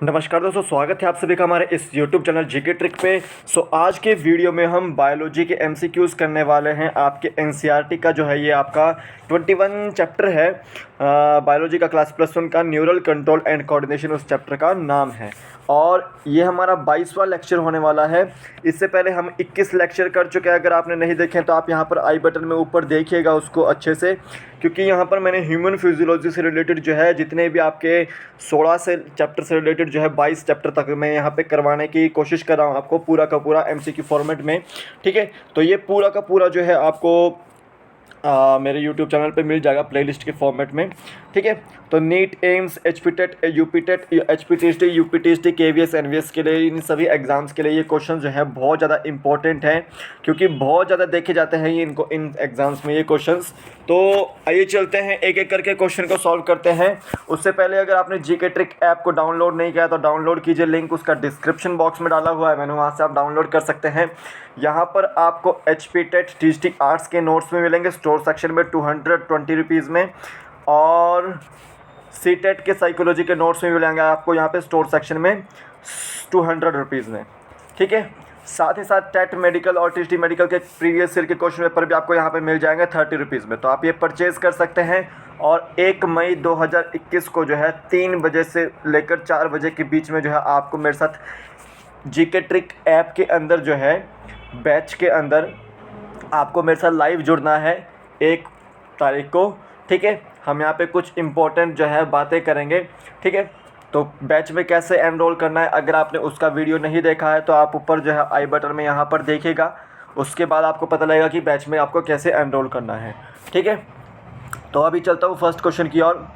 नमस्कार दोस्तों, स्वागत है आप सभी का हमारे इस YouTube चैनल जीके ट्रिक पे। आज के वीडियो में हम बायोलॉजी के एमसीक्यूज़ करने वाले हैं। आपके एनसीईआरटी का जो है ये आपका 21 चैप्टर है बायोलॉजी का, क्लास +1 का न्यूरल कंट्रोल एंड कोऑर्डिनेशन उस चैप्टर का नाम है। और ये हमारा 22वां लेक्चर होने वाला है। इससे पहले हम 21 लेक्चर कर चुके हैं। अगर आपने नहीं देखे तो आप यहाँ पर आई बटन में ऊपर देखिएगा उसको अच्छे से, क्योंकि यहाँ पर मैंने ह्यूमन फिजियोलॉजी से रिलेटेड जो है जितने भी आपके 16 से चैप्टर से रिलेटेड जो है 22 चैप्टर तक मैं यहाँ पे करवाने की कोशिश कर रहा हूँ आपको, पूरा का पूरा एमसीक्यू फॉर्मेट में। ठीक है, तो ये पूरा का पूरा जो है आपको मेरे YouTube चैनल पे मिल जाएगा प्लेलिस्ट के फॉर्मेट में। ठीक है, तो NEET, AIIMS, HPTET, UPTET, HPTST, UPTST, KVS, NVS के लिए, इन सभी एग्ज़ाम्स के लिए ये क्वेश्चन जो है बहुत ज़्यादा इंपॉर्टेंट हैं, क्योंकि बहुत ज़्यादा देखे जाते हैं ये इनको इन एग्ज़ाम्स में ये क्वेश्चंस। तो आइए चलते हैं एक एक करके क्वेश्चन को सॉल्व करते हैं। उससे पहले अगर आपने जीके ट्रिक ऐप को डाउनलोड नहीं किया तो डाउनलोड कीजिए, लिंक उसका डिस्क्रिप्शन बॉक्स में डाला हुआ है, मैंने वहाँ से आप डाउनलोड कर सकते हैं। यहाँ पर आपको एचपीटेट, टीएसटी आर्ट्स के नोट्स में मिलेंगे स्टोर सेक्शन में 220 रुपीज़ में, और सीटेट के साइकोलॉजी के नोट्स में मिलेंगे आपको यहाँ पे स्टोर सेक्शन में 200 रुपीज़ में। ठीक है, साथ ही साथ टेट मेडिकल और टीएसटी मेडिकल के प्रीवियस ईयर के क्वेश्चन पेपर भी आपको यहाँ पे मिल जाएंगे 30 रुपीज़ में। तो आप ये परचेज़ कर सकते हैं। और 1 मई 2021 को जो है 3 बजे से लेकर 4 बजे के बीच में जो है आपको मेरे साथ जीके ट्रिक ऐप के अंदर जो है बैच के अंदर आपको मेरे साथ लाइव जुड़ना है 1 तारीख को। ठीक है, हम यहाँ पे कुछ इम्पोर्टेंट जो है बातें करेंगे। ठीक है, तो बैच में कैसे एनरोल करना है, अगर आपने उसका वीडियो नहीं देखा है तो आप ऊपर जो है आई बटन में यहाँ पर देखिएगा, उसके बाद आपको पता लगेगा कि बैच में आपको कैसे एनरोल करना है। ठीक है, तो अभी चलता हूँ फर्स्ट क्वेश्चन की ओर।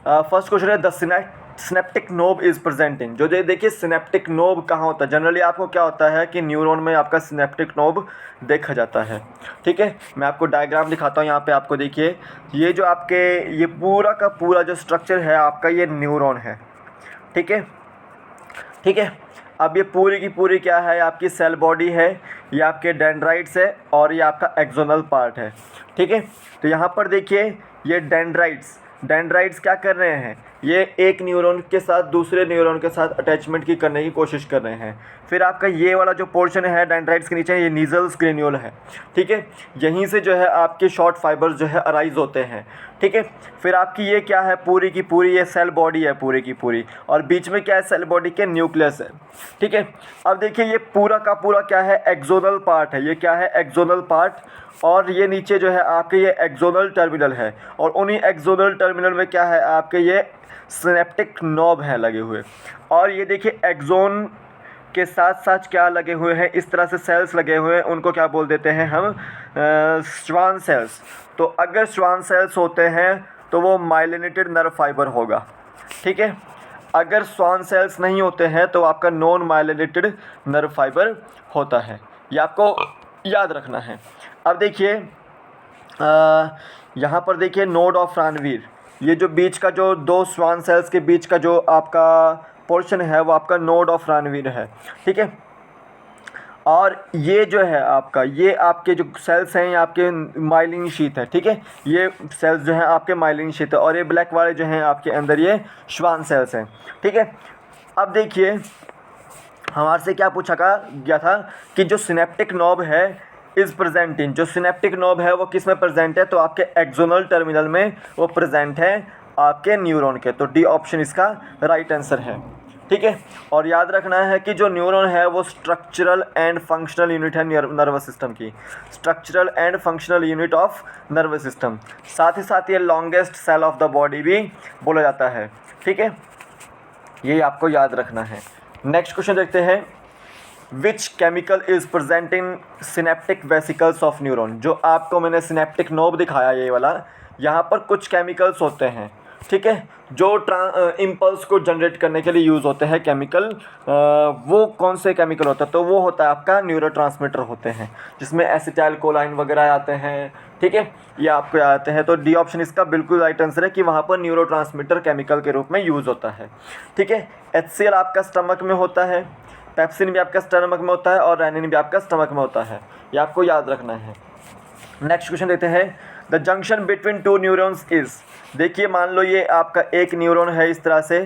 फर्स्ट क्वेश्चन है, the synaptic knob is presenting. जो देखिए सिनेप्टिक नोब कहाँ होता है, जनरली आपको क्या होता है कि न्यूरॉन में आपका सिनेप्टिक नोब देखा जाता है। ठीक है, मैं आपको डायग्राम दिखाता हूँ। यहाँ पे आपको देखिए ये जो आपके ये पूरा का पूरा जो स्ट्रक्चर है आपका, ये न्यूरॉन है। ठीक है, ठीक है, अब ये पूरी की पूरी क्या है, आपकी सेल बॉडी है, ये आपके डेंड्राइट्स है और ये आपका एक्सोनल पार्ट है। ठीक है, तो यहाँ पर देखिए ये डेंड्राइट्स क्या कर रहे हैं, ये एक न्यूरॉन के साथ दूसरे न्यूरॉन के साथ अटैचमेंट की करने की कोशिश कर रहे हैं। फिर आपका ये वाला जो पोर्शन है डेंड्राइट्स के नीचे, ये नीजल्स ग्रेन्यूल है। ठीक है, यहीं से जो है आपके शॉर्ट फाइबर्स जो है अराइज होते हैं। ठीक है, फिर आपकी ये क्या है, पूरी की पूरी ये सेल बॉडी है पूरी की पूरी, और बीच में क्या है, सेल बॉडी के न्यूक्लियस है। ठीक है, अब देखिए ये पूरा का पूरा क्या है, एक्सोनल पार्ट है। ये क्या है, एक्सोनल पार्ट, और ये नीचे जो है आपके ये एक्सोनल टर्मिनल है, और उन्हीं एक्सोनल टर्मिनल में क्या है आपके ये सिनेप्टिक नोब हैं लगे हुए। और ये देखिए एक्सोन के साथ साथ क्या लगे हुए हैं, इस तरह से सेल्स लगे हुए हैं, उनको क्या बोल देते हैं हम, श्वान सेल्स। तो अगर श्वान सेल्स होते हैं तो वो माइलिनेटेड नर्व फाइबर होगा। ठीक है, अगर श्वान सेल्स नहीं होते हैं तो आपका नॉन माइलिनेटेड नर्व फाइबर होता है। ये आपको याद रखना है। अब देखिए यहाँ पर देखिए नोड ऑफ रानवीर, ये जो बीच का जो 2 श्वान सेल्स के बीच का जो आपका पोर्शन है वो आपका नोड ऑफ रानवीर है। ठीक है, और ये जो है आपका, ये आपके जो सेल्स हैं ये आपके माइलिन शीथ है। ठीक है, ये सेल्स जो हैं आपके माइलिन शीथ है, और ये ब्लैक वाले जो हैं आपके अंदर ये श्वान सेल्स हैं। ठीक है, अब देखिए हमारे से क्या पूछा गया था कि जो सिनेप्टिक नोब है इज़ प्रेजेंट इन, जो सिनेप्टिक नोब है वो किस में प्रेजेंट है, तो आपके एक्सोनल टर्मिनल में वो प्रेजेंट है आपके न्यूरॉन के। तो डी ऑप्शन इसका राइट आंसर है। ठीक है, और याद रखना है कि जो न्यूरॉन है वो स्ट्रक्चरल एंड फंक्शनल यूनिट है नर्वस सिस्टम की, structural and functional unit of nervous system. साथ ही साथ ये longest cell of the body भी बोला जाता है। ठीक है, ये आपको याद रखना है। नेक्स्ट क्वेश्चन देखते हैं, which chemical is present in synaptic vesicles of neuron. जो आपको मैंने सिनेप्टिक नोब दिखाया ये वाला, यहाँ पर कुछ केमिकल्स होते हैं। ठीक है, जो इम्पल्स को जनरेट करने के लिए यूज़ होते हैं केमिकल, वो कौन से केमिकल होता है, तो वो होता है आपका न्यूरोट्रांसमीटर होते हैं, जिसमें एसिटाइल कोलाइन वगैरह आते हैं। ठीक है, ये आपको आते हैं। तो डी ऑप्शन इसका बिल्कुल राइट आंसर है कि वहाँ पर न्यूरोट्रांसमीटर केमिकल के रूप में यूज़ होता है। ठीक है, HCl आपका स्टमक में होता है, पेप्सिन भी आपका स्टमक में होता है, और रेनिन भी आपका स्टमक में होता है। ये आपको याद रखना है। नेक्स्ट क्वेश्चन देते हैं, the junction between 2 neurons is. देखिए मान लो ये आपका एक न्यूरॉन है इस तरह से,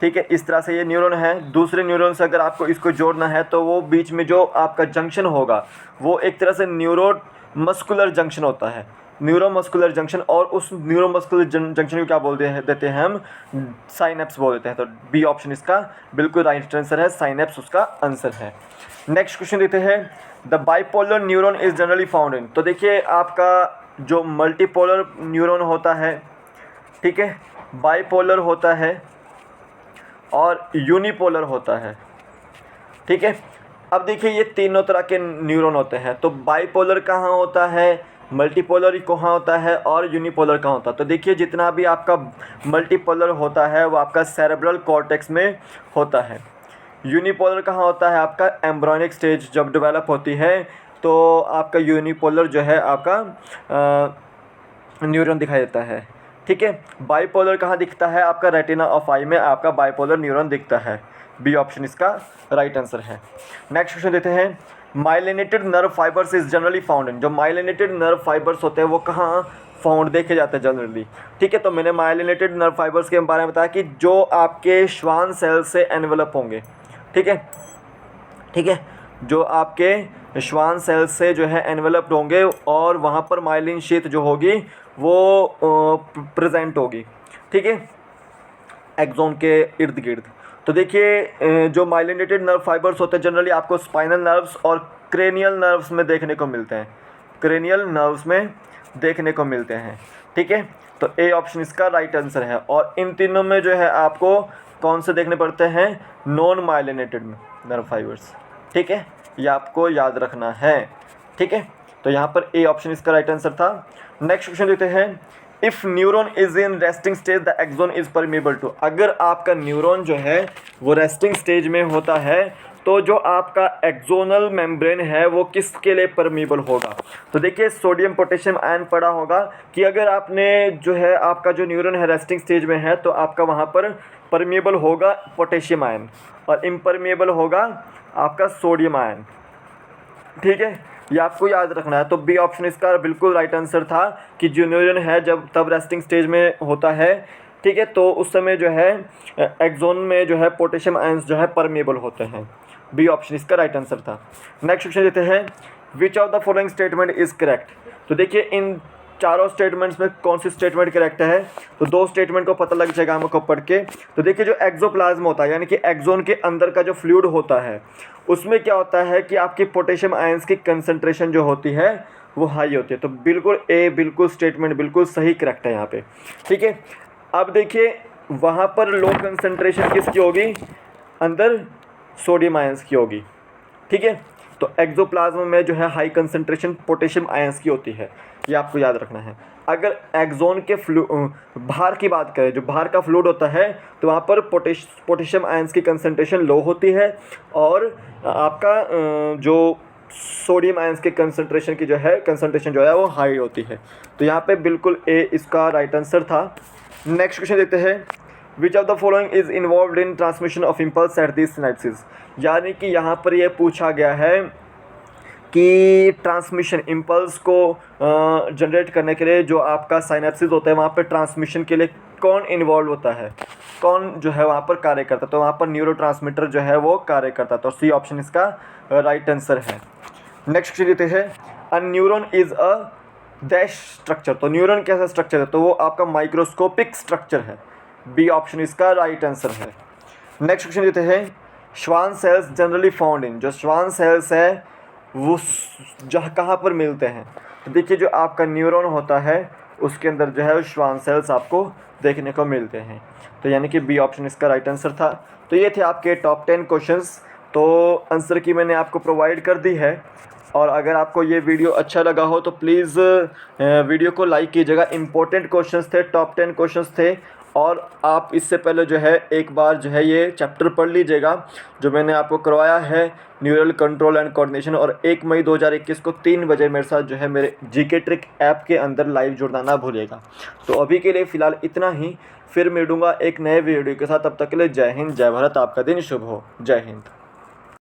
ठीक है, इस तरह से ये न्यूरॉन है। दूसरे न्यूरॉन से अगर आपको इसको जोड़ना है तो वो बीच में जो आपका जंक्शन होगा वो एक तरह से न्यूरोमस्कुलर जंक्शन होता है, न्यूरोमस्कुलर जंक्शन। और उस न्यूरोमस्कुलर जंक्शन को क्या बोलते हैं, देते हैं हम साइनेप्स बोल देते हैं। तो बी ऑप्शन इसका बिल्कुल राइट आंसर है, साइनेप्स उसका आंसर है। नेक्स्ट क्वेश्चन देते हैं, the bipolar neuron is generally found in. तो देखिए आपका जो मल्टीपोलर न्यूरॉन होता है, ठीक है, बाइपोलर होता है और यूनिपोलर होता है, ठीक है। अब देखिए ये तीनों तरह के न्यूरॉन होते हैं, तो बाइपोलर कहाँ होता है, मल्टीपोलर कहाँ होता है और यूनिपोलर कहाँ होता है। तो देखिए जितना भी आपका मल्टीपोलर होता है वो आपका सेरेब्रल कॉर्टेक्स में होता है। यूनिपोलर कहाँ होता है, आपका एम्ब्रॉयनिक स्टेज जब डेवलप होती है तो आपका यूनिपोलर जो है आपका न्यूरॉन दिखाई देता है, ठीक है। बाइपोलर कहाँ दिखता है, आपका रेटिना ऑफ आई में आपका बाइपोलर न्यूरॉन दिखता है। बी ऑप्शन इसका राइट आंसर है। नेक्स्ट क्वेश्चन देते हैं, myelinated nerve fibres is generally found in. जो माइलिनेटेड नर्व फाइबर्स होते हैं वो कहाँ फाउंड देखे जाते हैं जनरली, ठीक है। तो मैंने माइलिनेटेड नर्व फाइबर्स के बारे में बताया कि जो आपके श्वान सेल से एनवेलप होंगे, ठीक है, ठीक है, जो आपके श्वान सेल से जो है एनवेलप्ड होंगे और वहाँ पर माइलिन शीथ जो होगी वो प्रेजेंट होगी, ठीक है, एक्सोन के इर्द गिर्द। तो देखिए जो माइलिनेटेड नर्व फाइबर्स होते हैं जनरली आपको स्पाइनल नर्व्स और क्रेनियल नर्व्स में देखने को मिलते हैं, क्रेनियल नर्व्स में देखने को मिलते हैं, ठीक है। तो ए ऑप्शन इसका राइट आंसर है। और इन तीनों में जो है आपको कौन से देखने पड़ते हैं, नॉन माइलिनेटेड नर्व फाइबर्स, ठीक है, ये आपको याद रखना है, ठीक है। तो यहाँ पर ए ऑप्शन इसका राइट आंसर था। नेक्स्ट क्वेश्चन देते हैं, if neuron is in resting stage the axon is permeable to. अगर आपका न्यूरॉन जो है वो रेस्टिंग स्टेज में होता है तो जो आपका एक्सोनल मेम्ब्रेन है वो किसके लिए परमेबल होगा। तो देखिए सोडियम पोटेशियम आयन पढ़ा होगा कि अगर आपने जो है आपका जो न्यूरॉन है रेस्टिंग स्टेज में है तो आपका वहाँ पर परमेबल होगा पोटेशियम आयन और इम्परमेबल होगा आपका सोडियम आयन, ठीक है, ये आपको याद रखना है। तो बी ऑप्शन इसका बिल्कुल राइट आंसर था कि जो न्यूरॉन है जब तब रेस्टिंग स्टेज में होता है, ठीक है, तो उस समय जो है एक्सोन में जो है पोटेशियम आयंस जो है परमेबल होते हैं। बी ऑप्शन इसका राइट आंसर था। नेक्स्ट क्वेश्चन देते हैं, which of the following statement is correct. तो देखिए इन चारों स्टेटमेंट्स में कौन सी स्टेटमेंट करेक्ट है, तो दो स्टेटमेंट को पता लग जाएगा हमको पढ़ के। तो देखिए जो एक्सोप्लाज्म होता है यानी कि एक्सोन के अंदर का जो फ्लूइड होता है उसमें क्या होता है कि आपकी पोटेशियम आयंस की कंसंट्रेशन जो होती है वो हाई होती है। तो बिल्कुल ए बिल्कुल स्टेटमेंट बिल्कुल सही करेक्ट है यहाँ पे, ठीक है। अब देखिए वहाँ पर लो कंसंट्रेशन किसकी होगी, अंदर सोडियम आयंस की होगी, ठीक है। तो एक्सोप्लाज्म में जो है हाई कंसंट्रेशन पोटेशियम आयंस की होती है, ये आपको याद रखना है। अगर एक्सोन के बाहर की बात करें, जो बाहर का फ्लूइड होता है तो वहाँ पर पोटेशियम आयंस की कंसंट्रेशन लो होती है और आपका जो सोडियम आयंस के कंसंट्रेशन जो है वो हाई होती है। तो यहाँ पे बिल्कुल ए इसका राइट आंसर था। नेक्स्ट क्वेश्चन देखते हैं, which of the following is involve in transmission of impulse at this synapses. यानी कि यहाँ पर यह पूछा गया है कि ट्रांसमिशन इम्पल्स को जनरेट करने के लिए जो आपका साइनेप्सिस होता है वहाँ पर ट्रांसमिशन के लिए कौन इन्वॉल्व होता है, कौन जो है वहाँ पर कार्य करता है। तो वहाँ पर न्यूरोट्रांसमीटर जो है वो कार्य करता है। तो सी ऑप्शन इसका राइट आंसर है। नेक्स्ट क्वेश्चन देते हैं, अ neuron is a dash structure. तो न्यूरॉन कैसा स्ट्रक्चर है, तो वो आपका माइक्रोस्कोपिक स्ट्रक्चर है। बी ऑप्शन इसका राइट आंसर है। नेक्स्ट क्वेश्चन देते हैं, Schwann cells generally found in. जो श्वान सेल्स है वो जहाँ कहाँ पर मिलते हैं, तो देखिए जो आपका न्यूरॉन होता है उसके अंदर जो है श्वान सेल्स आपको देखने को मिलते हैं। तो यानी कि बी ऑप्शन इसका राइट आंसर था। तो ये थे आपके टॉप 10 क्वेश्चंस। तो आंसर की मैंने आपको प्रोवाइड कर दी है और अगर आपको ये वीडियो अच्छा लगा हो तो प्लीज़ वीडियो को लाइक कीजिएगा। इंपॉर्टेंट क्वेश्चंस थे, टॉप 10 क्वेश्चंस थे और आप इससे पहले जो है एक बार जो है ये चैप्टर पढ़ लीजिएगा जो मैंने आपको करवाया है, न्यूरल कंट्रोल एंड कोऑर्डिनेशन। और 1 मई 2021 को 3 बजे मेरे साथ जो है मेरे जीके ट्रिक ऐप के अंदर लाइव जुड़ना ना भूलिएगा। तो अभी के लिए फ़िलहाल इतना ही, फिर मिलूँगा एक नए वीडियो के साथ। तब तक के लिए जय हिंद, जय भारत, आपका दिन शुभ हो। जय हिंद।